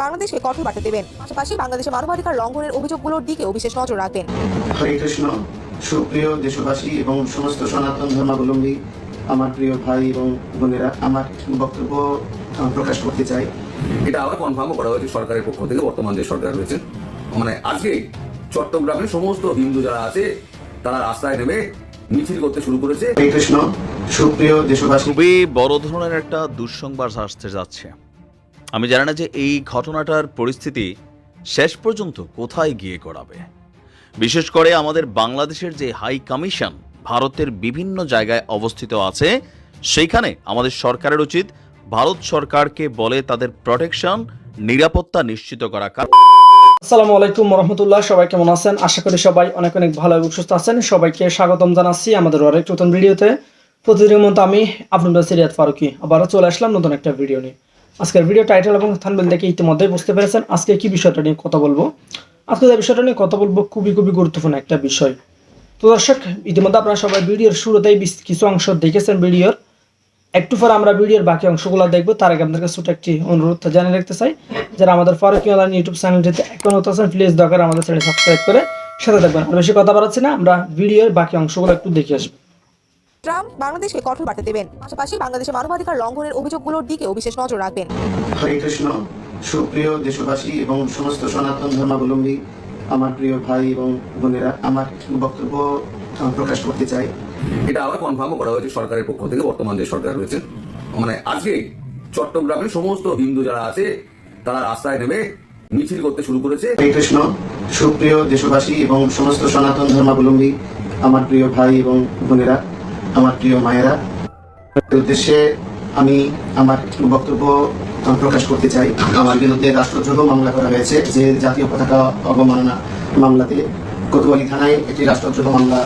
বাংলাদেশকে কঠোর বার্তা দেবেন, পাশাপাশি বাংলাদেশে মানবাধিকার লঙ্ঘনের অভিযোগগুলোর দিকেও বিশেষ নজর রাখবেন। হরে কৃষ্ণ। সুপ্রিয় দেশবাসী এবং সমস্ত সনাতন ধর্মাবলম্বী আমার প্রিয় ভাই এবং বোনেরা, আমার বক্তব্য প্রকাশ করতে চাই। এটা আবার কনফার্মও করা হয়েছে সরকারের পক্ষ থেকে। বর্তমান যে সরকার রয়েছে, মানে আজকে চট্টগ্রামের সমস্ত হিন্দু যারা আছে তারা রাস্তায় নেমে মিছিল করতে শুরু করেছে। হরে কৃষ্ণ। সুপ্রিয় দেশবাসী, খুবই বড় ধরনের একটা দুঃসংবাদ আসতে যাচ্ছে। আমি জানি না যে এই ঘটনাটার পরিস্থিতি শেষ পর্যন্ত কোথায় গিয়ে গড়াবে। বিশেষ করে আমাদের বাংলাদেশের যে হাই কমিশন ভারতের বিভিন্ন জায়গায় অবস্থিত আছে, সেইখানে আমাদের সরকারের উচিত ভারত সরকারকে বলে তাদের প্রোটেকশন, নিরাপত্তা নিশ্চিত করা। আসসালামু আলাইকুম রহমতুল্লাহ। সবাই কেমন আছেন? আশা করি সবাই অনেক অনেক ভালো এবং সুস্থ আছেন। সবাইকে স্বাগতম জানাচ্ছি আমাদের আরেক নতুন ভিডিওতে। প্রতিদিনের মতো আমি আপনাদের সিরিয়াত ফারুকি আবারও চলে আসলাম নতুন একটা ভিডিও নিয়ে। আজকের ভিডিও টাইটেল এবং থাম্বনেল দেখে ইতিমধ্যেই বুঝতে পেরেছেন আজকে কি বিষয়টা নিয়ে কথা বলবো। আজকে যে বিষয়টা নিয়ে কথা বলবো খুবই গুরুত্বপূর্ণ একটা বিষয়। তো দর্শক, ইতিমধ্যে আপনারা সবাই ভিডিওর শুরুতেই কিছু অংশ দেখেছেন ভিডিওর। একটু পর আমরা ভিডিওর বাকি অংশগুলো দেখবো। তার আগে আপনাদের ছোট একটি অনুরোধ জানিয়ে রাখতে চাই, যারা আমাদের ফারুকি অনলাইন ইউটিউব চ্যানেলটিতে এখন হতে আছেন, প্লিজ দয়া করে আমাদের চ্যানেল সাবস্ক্রাইব করে সাথে থাকবেন। আর বেশি কথা বাড়াচ্ছি না, আমরা ভিডিওর বাকি অংশগুলো একটু দেখে আসবো। ট্রাম্প বাংলাদেশকে কঠোর বার্তা দেবেন, পাশাপাশি বাংলাদেশে মানবাধিকার লঙ্ঘনের অভিযোগগুলোর দিকেও বিশেষ নজর রাখবেন। হরে কৃষ্ণ। সুপ্রিয় দেশবাসী এবং সমস্ত সনাতন ধর্মাবলম্বী আমার প্রিয় ভাই এবং বোনেরা, আমার বক্তব্য প্রকাশ করতে চাই। এটা আবার কনফার্মও করা হয়েছে সরকারের পক্ষ থেকে। বর্তমান যে সরকার রয়েছে, মানে আজকে চট্টগ্রামের সমস্ত হিন্দু যারা আছে তারা রাস্তায় নেমে মিছিল করতে শুরু করেছে। হরে কৃষ্ণ। সুপ্রিয় দেশবাসী এবং সমস্ত সনাতন ধর্মাবলম্বী আমার প্রিয় ভাই এবং বোনেরা, আমার প্রিয় মায়েরা, উদ্দেশ্যে আমি আমার বক্তব্য প্রকাশ করতে চাই। আমার বিরুদ্ধে রাষ্ট্রদ্রোহ মামলা করা হয়েছে, যে জাতীয় পতাকা অবমাননা মামলাতে কোতোয়ালি থানায় একটি রাষ্ট্রদ্রোহ মামলা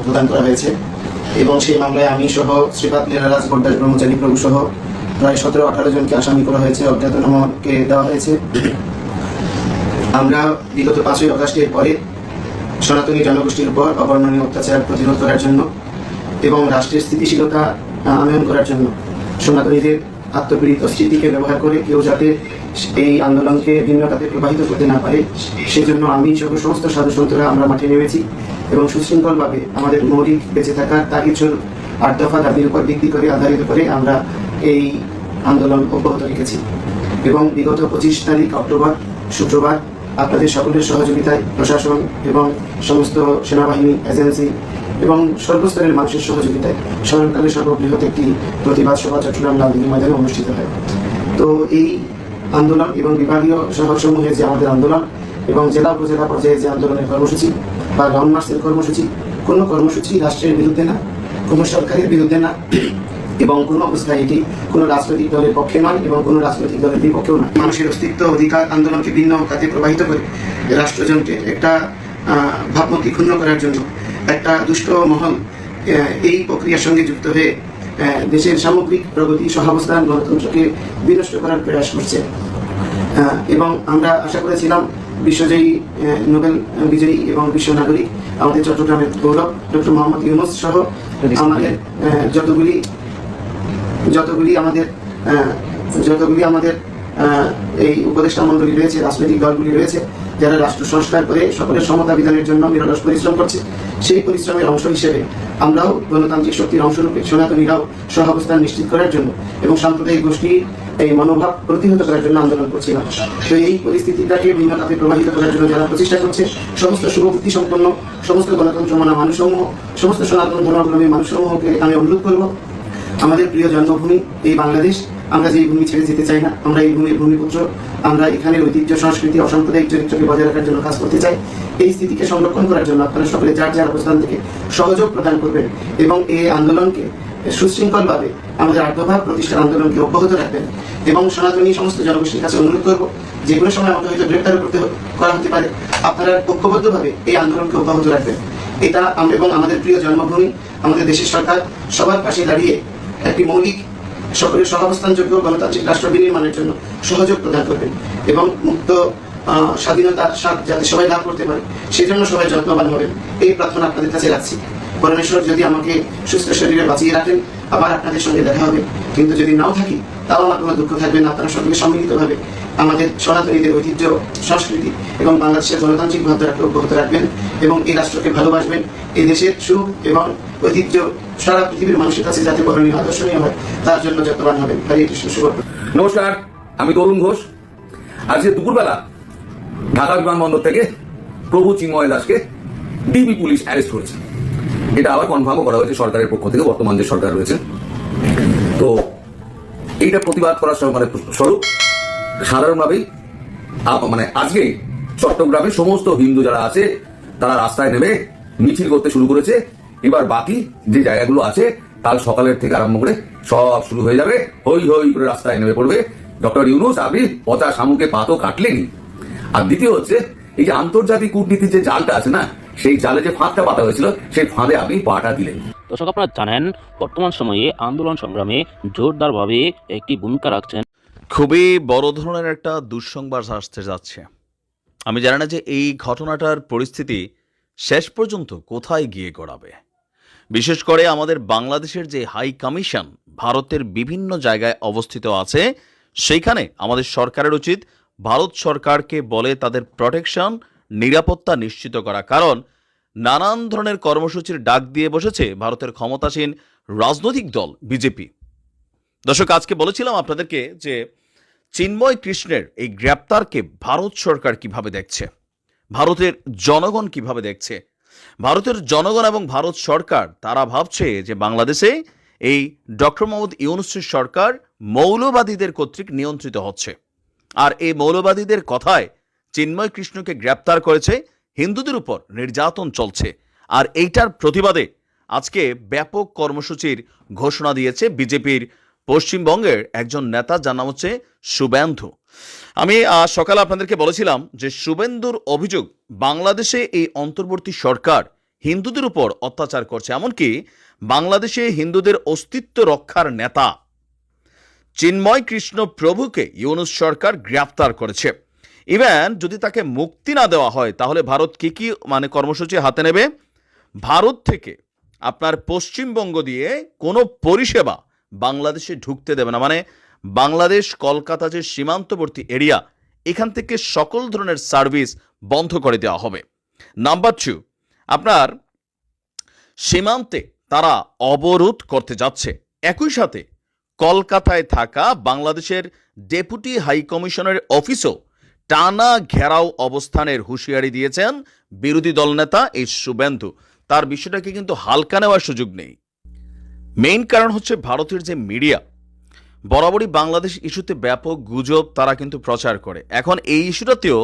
প্রদান করা হয়েছে এবং সেই মামলায় আমি সহ শ্রীপাদ লীলারাজ গোড্ডাস ব্রহ্মচারী প্রভু সহ প্রায় 17-18 জনকে আসামি করা হয়েছে, অজ্ঞাতনামাকে দেওয়া হয়েছে। আমরা বিগত 5ই আগস্টের পরে সনাতনী জনগোষ্ঠীর উপর অবর্ণনীয় অত্যাচার প্রতিরোধ করার জন্য এবং রাষ্ট্রের স্থিতিশীলতা আনয়ন করার জন্য সনাতনীদের আত্মপীড়িত স্মৃতিকে ব্যবহার করে কেউ যাতে এই আন্দোলনকে ভিন্ন খাতে প্রবাহিত করতে না পারে, সেজন্য আমি সহ সমস্ত সাধু সন্তরা আমরা মাঠে নেমেছি এবং সুশৃঙ্খলভাবে আমাদের মৌলিক বেঁচে থাকার তাগিদ 8 দফা দাবির উপর ভিত্তি করে আধারিত করে আমরা এই আন্দোলন অব্যাহত রেখেছি। এবং বিগত 25 তারিখ অক্টোবর শুক্রবার আপনাদের সকলের সহযোগিতায় প্রশাসন এবং সমস্ত সেনাবাহিনী এজেন্সি এবং সর্বস্তরের মানুষের সহযোগিতায় স্মরণকালে সর্ববৃহৎ একটি প্রতিবাদ সভা চট্টগ্রাম লালদিঘি ময়দানে অনুষ্ঠিত হয়। তো এই আন্দোলন এবং বিভাগীয় শহরসমূহে যে আমাদের আন্দোলন এবং জেলা উপজেলা পর্যায়ে যে আন্দোলনের কর্মসূচি বা গ্রাউন্ড মার্চের কর্মসূচি, কোনো কর্মসূচি রাষ্ট্রের বিরুদ্ধে না, কোনো সরকারের বিরুদ্ধে না এবং কোনো অবস্থায় এটি কোনো রাজনৈতিক দলের পক্ষে নয় এবং কোনো রাজনৈতিক দলের বিপক্ষেও নয়। মানুষের অস্তিত্ব অধিকার আন্দোলনকে ভিন্ন খাতে প্রবাহিত করে রাষ্ট্রযন্ত্রের একটা ভাবমূর্তি ক্ষুণ্ণ করার জন্য একটা দুষ্ট মহল এই প্রক্রিয়ার সঙ্গে যুক্ত হয়ে দেশের সামগ্রিক প্রগতি, সহাবস্থান, গণতন্ত্রকে বিনষ্ট করার প্রয়াস করছে। এবং আমরা আশা করেছিলাম বিশ্বজয়ী নোবেল বিজয়ী এবং বিশ্ব নাগরিক আমাদের চট্টগ্রামের গৌরব ডক্টর মোহাম্মদ ইউনূস সহ আমাদের যতগুলি আমাদের এই উপদেষ্টা মণ্ডলী রয়েছে, রাজনৈতিক দলগুলি রয়েছে, যারা রাষ্ট্র সংস্কার করে সকলের সমতা বিধানের জন্য নিরলস পরিশ্রম করছে, সেই পরিশ্রমের অংশ হিসেবে আমরাও গণতান্ত্রিক শক্তির অংশরূপে সনাতনীরাও সহাবস্থান নিশ্চিত করার জন্য এবং সাম্প্রদায়িক গোষ্ঠীর এই মনোভাব প্রতিহত করার জন্য আন্দোলন করছিলাম। তো এই পরিস্থিতিটাকে ভিন্ন খাতে প্রবাহিত করার জন্য যারা প্রচেষ্টা করছে, সমস্ত শুভবুদ্ধি সম্পন্ন সমস্ত গণতন্ত্র মানা মানুষসমূহ, সমস্ত সনাতন ধর্মাবলম্বী মানুষসমূহকে আমি অনুরোধ করব, আমাদের প্রিয় জন্মভূমি এই বাংলাদেশ, আমরা যে ভূমি ছেড়ে যেতে চাই না, আমরা এই ভূমির ভূমিপুত্র, আমরা এখানের ঐতিহ্য, সংস্কৃতি, অসাম্প্রদায়িক চরিত্রকে বজায় রাখার জন্য কাজ করতে চাই। এই স্থিতিকে সংরক্ষণ করার জন্য আপনারা সকলে যার যার অবস্থান থেকে সহযোগ প্রদান করবেন এবং এই আন্দোলনকে সুশৃঙ্খলভাবে আমাদের 8 দফা প্রতিষ্ঠার আন্দোলনকে অব্যাহত রাখবেন। এবং সনাতনী সমস্ত জনগোষ্ঠীর কাছে অনুরোধ করব, যে কোনো সময় আমাকে হয়তো গ্রেপ্তার করা হতে পারে, আপনারা ঐক্যবদ্ধভাবে এই আন্দোলনকে অব্যাহত রাখবেন। এটা এবং আমাদের প্রিয় জন্মভূমি, আমাদের দেশের সরকার সবার পাশে দাঁড়িয়ে একটি মৌলিক সকলের সহাবস্থানযোগ্য গণতান্ত্রিক রাষ্ট্র বিনির্মাণের জন্য সহযোগ প্রদান করবেন এবং মুক্ত স্বাধীনতার স্বাদ যাতে সবাই লাভ করতে পারে সেজন্য সবাই যত্নবান হবেন, এই প্রার্থনা আপনাদের কাছে রাখছি। পরমেশ্বর যদি আমাকে সুস্থ শরীরে বাঁচিয়ে রাখেন, আবার আপনাদের সঙ্গে দেখা হবে, কিন্তু যদি নাও থাকি তাও আমার কোনো দুঃখ থাকবে না। আপনারা সকলে সম্মিলিতভাবে আমাদের সনাতনীদের ঐতিহ্য, সংস্কৃতি এবং বাংলাদেশের গণতান্ত্রিক ভাবধারাকে অব্যাহত রাখবেন এবং এই রাষ্ট্রকে ভালোবাসবেন। এই দেশের সুখ এবং ঐতিহ্য সারা পৃথিবীর মানুষের কাছে যাতে বরণীয় আদর্শনীয় হয়, তার জন্য যত্নবান হবেন। হরে কৃষ্ণ। শুভ। নমস্কার, আমি তরুণ ঘোষ। আজকে দুপুরবেলা ঢাকা বিমানবন্দর থেকে প্রভু চিন্ময় দাসকে ডিবি পুলিশ অ্যারেস্ট করেছে। এটা আবার কনফার্মও করা হয়েছে সরকারের পক্ষ থেকে, বর্তমান যে সরকার রয়েছে। তো এইটা প্রতিবাদ করার মানে স্বরূপ সাধারণভাবেই আজকে চট্টগ্রামে সমস্ত হিন্দু যারা আছে তারা রাস্তায় নেমে মিছিল করতে শুরু করেছে। এবার বাকি যে জায়গাগুলো আছে কাল সকালের থেকে আরম্ভ করে সব শুরু হয়ে যাবে, হই হই করে রাস্তায় নেমে পড়বে। ডক্টর ইউনূস, আপনি পচা শামুকে পাতও কাটলেনি। আর দ্বিতীয় হচ্ছে, এই যে আন্তর্জাতিক কূটনীতির যে জালটা আছে না, সেই জালে যে ফাঁদটা পাতা হয়েছিল, সেই ফাঁদে আপনি পাটা দিলেন। দর্শক, আপনারা জানেন বর্তমান সময়ে আন্দোলন সংগ্রামে জোরদারভাবে একটি ভূমিকা রাখছেন। খুবই বড় ধরনের একটা দুঃসংবাদ আসতে যাচ্ছে। আমি জানি না যে এই ঘটনাটার পরিস্থিতি শেষ পর্যন্ত কোথায় গিয়ে গড়াবে। বিশেষ করে আমাদের বাংলাদেশের যে হাই কমিশন ভারতের বিভিন্ন জায়গায় অবস্থিত আছে, সেইখানে আমাদের সরকারের উচিত ভারত সরকারকে বলে তাদের প্রোটেকশন, নিরাপত্তা নিশ্চিত করা। কারণ নানান ধরনের কর্মসূচির ডাক দিয়ে বসেছে ভারতের ক্ষমতাসীন রাজনৈতিক দল বিজেপি। দর্শক, আজকে বলেছিলাম আপনাদেরকে যে চিন্ময় কৃষ্ণের এই গ্রেপ্তারকে ভারত সরকার কিভাবে দেখছে, ভারতের জনগণ কিভাবে দেখছে। ভারতের জনগণ এবং ভারত সরকার তারা ভাবছে যে বাংলাদেশে এই ডক্টর মোহাম্মদ ইউনূসের সরকার মৌলবাদীদের কর্তৃক নিয়ন্ত্রিত হচ্ছে। আর এই মৌলবাদীদের কথায় চিন্ময় কৃষ্ণকে গ্রেপ্তার করেছে, হিন্দুদের উপর নির্যাতন চলছে। আর এইটার প্রতিবাদে আজকে ব্যাপক কর্মসূচির ঘোষণা দিয়েছে বিজেপির পশ্চিমবঙ্গের একজন নেতা, যার নাম হচ্ছে শুভেন্দু। আমি সকালে আপনাদেরকে বলেছিলাম যে শুভেন্দুর অভিযোগ বাংলাদেশে এই অন্তর্বর্তী সরকার হিন্দুদের উপর অত্যাচার করছে। এমনকি বাংলাদেশে হিন্দুদের অস্তিত্ব রক্ষার নেতা চিন্ময় কৃষ্ণ প্রভুকে ইউনূস সরকার গ্রেপ্তার করেছে। ইভেন যদি তাকে মুক্তি না দেওয়া হয় তাহলে ভারত কি কি কর্মসূচি হাতে নেবে। ভারত থেকে আপনার পশ্চিমবঙ্গ দিয়ে কোনো পরিষেবা বাংলাদেশে ঢুকতে দেবে না। বাংলাদেশ কলকাতা যে সীমান্তবর্তী এরিয়া, এখান থেকে সকল ধরনের সার্ভিস বন্ধ করে দেওয়া হবে। নাম্বার 2, আপনার সীমান্তে তারা অবরোধ করতে যাচ্ছে। একই সাথে কলকাতায় থাকা বাংলাদেশের ডেপুটি হাই কমিশনের অফিসও টানা ঘেরাও অবস্থানের হুঁশিয়ারি দিয়েছেন বিরোধী দলনেতা এই শুভেন্দু। তার বিষয়টাকে কিন্তু হালকা নেওয়ার সুযোগ নেই। মেইন কারণ হচ্ছে ভারতের যে মিডিয়া বরাবরই বাংলাদেশ ইস্যুতে ব্যাপক গুজব তারা কিন্তু প্রচার করে। এখন এই ইস্যুটাতেও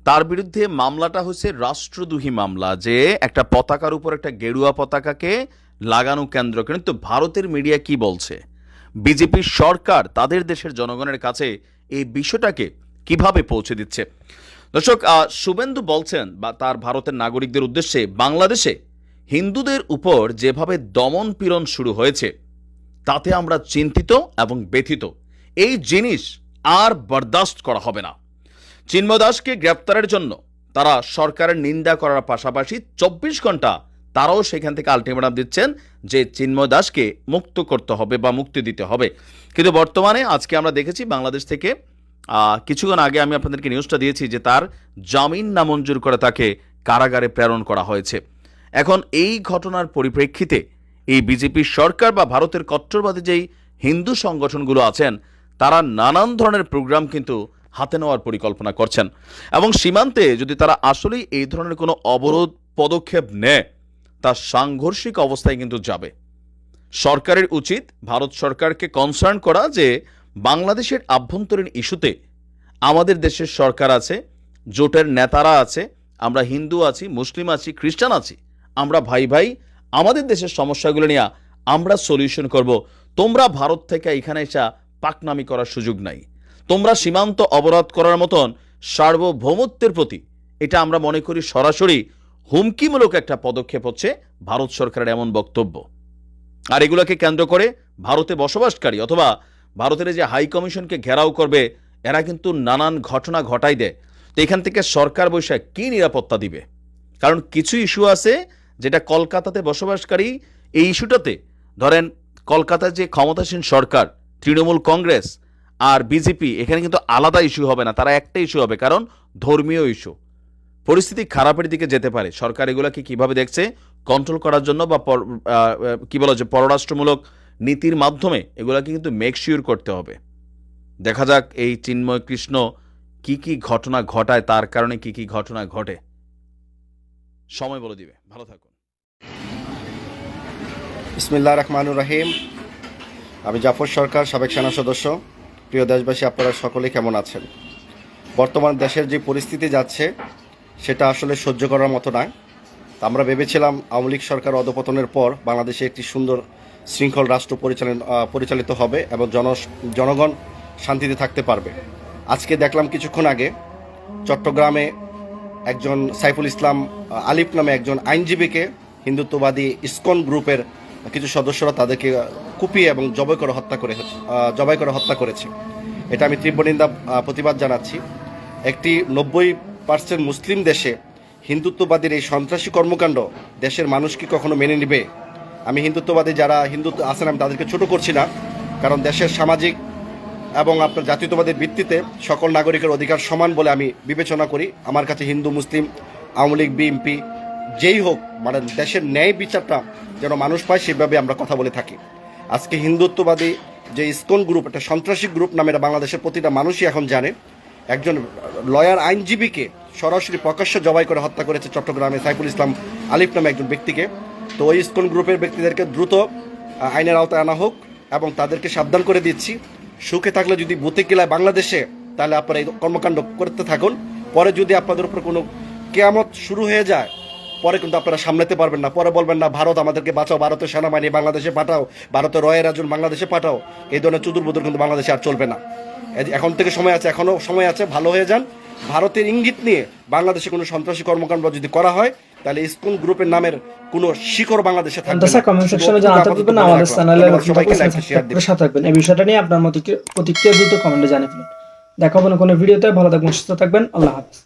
তার বিরুদ্ধে মামলাটা হচ্ছে রাষ্ট্রদ্রোহী মামলা, যে একটা পতাকার উপর একটা গেরুয়া পতাকাকে লাগানো কেন্দ্র। কিন্তু ভারতের মিডিয়া কি বলছে, বিজেপির সরকার তাদের দেশের জনগণের কাছে এই বিষয়টাকে কিভাবে পৌঁছে দিচ্ছে। দর্শক, শুভেন্দু বলছেন বা তার ভারতের নাগরিকদের উদ্দেশ্যে, বাংলাদেশে হিন্দুদের উপর যেভাবে দমন পীড়ন শুরু হয়েছে তাতে আমরা চিন্তিত এবং ব্যথিত। এই জিনিস আর বরদাস্ত করা হবে না। চিন্ময় দাসকে গ্রেপ্তারের জন্য তারা সরকারের নিন্দা করার পাশাপাশি 24 ঘন্টা তারাও সেখান থেকে আলটিমেটাম দিচ্ছেন যে চিন্ময় দাসকে মুক্ত করতে হবে বা মুক্তি দিতে হবে। কিন্তু বর্তমানে আজকে আমরা দেখেছি বাংলাদেশ থেকে কিছুক্ষণ আগে আমি আপনাদেরকে নিউজটা দিয়েছি যে তার জামিন নামঞ্জুর করে তাকে কারাগারে প্রেরণ করা হয়েছে। এখন এই ঘটনার পরিপ্রেক্ষিতে এই বিজেপির সরকার বা ভারতের কট্টরবাদী যেই হিন্দু সংগঠনগুলো আছেন তারা নানান ধরনের প্রোগ্রাম কিন্তু হাতে নেওয়ার পরিকল্পনা করছেন। এবং সীমান্তে যদি তারা আসলেই এই ধরনের কোনো অবরোধ পদক্ষেপ নেয়, তা সাংঘর্ষিক অবস্থায় কিন্তু যাবে। সরকারের উচিত ভারত সরকারকে কনসার্ন করা যে বাংলাদেশের আভ্যন্তরীণ ইস্যুতে আমাদের দেশের সরকার আছে, জোটের নেতারা আছে, আমরা হিন্দু আছি, মুসলিম আছি, খ্রিস্টান আছি, আমরা ভাই ভাই, আমাদের দেশের সমস্যাগুলো নিয়ে আমরা সলিউশন করব। তোমরা ভারত থেকে এখানে এসে পাকনামি করার সুযোগ নাই। তোমরা সীমান্ত অবরোধ করার মতন সার্বভৌমত্বের প্রতি এটা আমরা মনে করি সরাসরি হুমকিমূলক একটা পদক্ষেপ হচ্ছে ভারত সরকারের এমন বক্তব্য। আর এগুলোকে কেন্দ্র করে ভারতে বসবাসকারী অথবা ভারতের যে হাই কমিশনকে ঘেরাও করবে, এরা কিন্তু নানান ঘটনা ঘটাই দেয়। তো এখান থেকে সরকার বৈশাখ কি নিরাপত্তা দিবে? কারণ কিছু ইস্যু আছে যেটা কলকাতাতে বসবাসকারী, এই ইস্যুটাতে ধরেন কলকাতার যে ক্ষমতাসীন সরকার তৃণমূল কংগ্রেস আর বিজেপি, এখানে কিন্তু আলাদা ইস্যু হবে না, তারা একটা ইস্যু হবে, কারণ ধর্মীয় ইস্যু। পরিস্থিতি খারাপের দিকে যেতে পারে। সরকার এগুলাকে কিভাবে দেখছে কন্ট্রোল করার জন্য বা কি বলা যে পররাষ্ট্রমূলক নীতির মাধ্যমে এগুলাকে কিন্তু মেক শিওর করতে হবে। দেখা যাক এই চিন্ময় কৃষ্ণ কি কি ঘটনা ঘটায়, তার কারণে কি কি ঘটনা ঘটে, সময় বলে দিবে। ভালো থাকুন। বিসমিল্লাহির রহমানির রহিম। আমি জাফর সরকার, সাবেক সেনা সদস্য। প্রিয় দেশবাসী, আপনারা সকলে কেমন আছেন? বর্তমান দেশের যে পরিস্থিতি যাচ্ছে সেটা আসলে সহ্য করার মতো নয়। আমরা ভেবেছিলাম আওয়ামী লীগ সরকার অধপতনের পর বাংলাদেশে একটি সুন্দর শৃঙ্খল রাষ্ট্র পরিচালিত হবে এবং জনগণ শান্তিতে থাকতে পারবে। আজকে দেখলাম কিছুক্ষণ আগে চট্টগ্রামে একজন সাইফুল ইসলাম আলিফ নামে একজন আইনজীবীকে হিন্দুত্ববাদী ইসকন গ্রুপের কিছু সদস্যরা তাদেরকে কুপিয়ে এবং জবাই করে হত্যা করেছে। এটা আমি তীব্র নিন্দা প্রতিবাদ জানাচ্ছি। একটি 90% মুসলিম দেশে হিন্দুত্ববাদীর এই সন্ত্রাসী কর্মকাণ্ড দেশের মানুষ কি কখনো মেনে নেবে? আমি হিন্দুত্ববাদী যারা হিন্দুত্ব আছেন আমি তাদেরকে ছোট করছি না, কারণ দেশের সামাজিক এবং আপনার জাতীয়তাবাদের ভিত্তিতে সকল নাগরিকের অধিকার সমান বলে আমি বিবেচনা করি। আমার কাছে হিন্দু, মুসলিম, আওয়ামী লীগ, বিএনপি যেই হোক, মানে দেশের ন্যায় বিচারটা যেন মানুষ পায় সেভাবে আমরা কথা বলে থাকি। আজকে হিন্দুত্ববাদী যে ইসকন গ্রুপ, একটা সন্ত্রাসী গ্রুপ নামে বাংলাদেশের প্রতিটা মানুষই এখন জানে। একজন লয়ার আইনজীবীকে সরাসরি প্রকাশ্যে জবাই করে হত্যা করেছে চট্টগ্রামে সাইফুল ইসলাম আলিফ নামে একজন ব্যক্তিকে। তো ওই ইসকন গ্রুপের ব্যক্তিদেরকে দ্রুত আইনের আওতায় আনা হোক এবং তাদেরকে সাবধান করে দিচ্ছি, সুখে থাকলে যদি বুতে কিলায় বাংলাদেশে, তাহলে আপনারা এই কর্মকাণ্ড করতে থাকুন। পরে যদি আপনাদের উপর কোনো কেয়ামত শুরু হয়ে যায়, পরে কিন্তু আপনারা সামলাতে পারবেন না। পরে বলবেন না ভারত আমাদেরকে বাঁচাও, ভারতের সেনাবাহিনী বাংলাদেশে পাঠাও, ভারতের রয়ের একজন বাংলাদেশে পাঠাও। এই ধরনের চুদুরবুদুর কিন্তু বাংলাদেশে আর চলবে না। এখন থেকে সময় আছে, এখনও সময় আছে, ভালো হয়ে যান। ভারতের ইঙ্গিত নিয়ে বাংলাদেশে কোনো সন্ত্রাসী কর্মকাণ্ড যদি করা হয়, তাহলে ইসকন গ্রুপের নামের কোনো শিকড় বাংলাদেশে থাকবে না। কমেন্ট সেকশনে জানাতে পারবেন, আমাদের চ্যানেলে সাথে থাকবেন। এই বিষয়টা নিয়ে আপনার প্রতিক্রিয়া দ্রুত কমেন্টে জানিয়ে ফেলুন। দেখা হবে না কোনো ভিডিওতে। ভালো থাকবেন, সুস্থ থাকবেন। আল্লাহ হাফেজ।